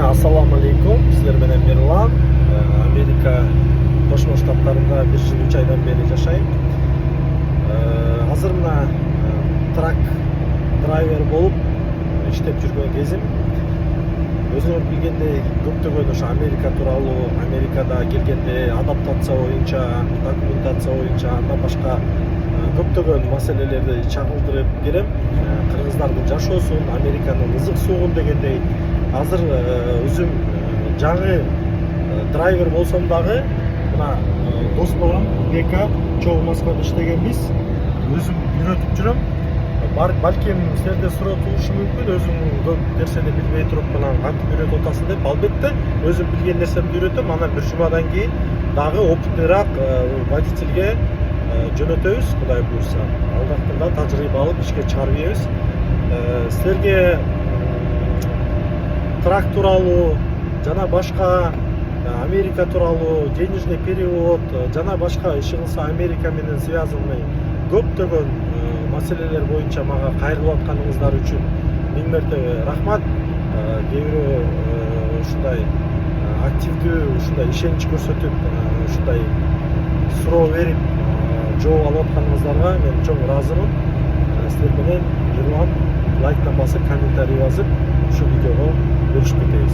Assalamu alaikum. Sizler менен Мирлан. Америка Кошмо Штаттарында 1 жыл 3 айдан бери жашайм. Азыр мына трак драйвер болуп иштеп жүргөн кезим. Өзүңөр билгендей, көптөгөн ошо Америка тууралуу, Америкада келгенде адаптация боюнча, документация боюнча, андан башка көптөгөн маселелерди чагылдырып келем. Кыргыздардын жашоосун, Американын ызык суугун дегендей. Азыр өзүм жаңы драйвер болсом дагы, мына дос балам Бека чогуу Москвада иштегенбиз. Өзүм үйрөтүп жүрөм. Балким силерде суроо туушу мүмкүн, өзүң көп нерсени билбей туруп мына кантип үйрөтүп атасың деп. Албетте, өзүм билген нерсемди үйрөтөм. Анан бир жумадан кийин дагы опытныйраак водительге жөнөтөбүз, Кудай буйрса. Ал жактан да тажрыйба алып ишке чыгарып ийебиз. Силерге трак тууралуу жана башка Америка тууралуу, денежный перевод жана башка иши кылса Америка менен связанный көптөгөн маселелер боюнча мага кайрылып атканыңыздар үчүн миң мертебе рахмат. Кээ бирөө ушундай активдүү, ушундай ишенич көрсөтүп, ушундай суроо берип жооп алып атканыңыздарга мен чоң ыраазымын. Силер менен Мирлан лайктан басып, комментарий жазып, ушу видеого бөлүшүп кетебиз.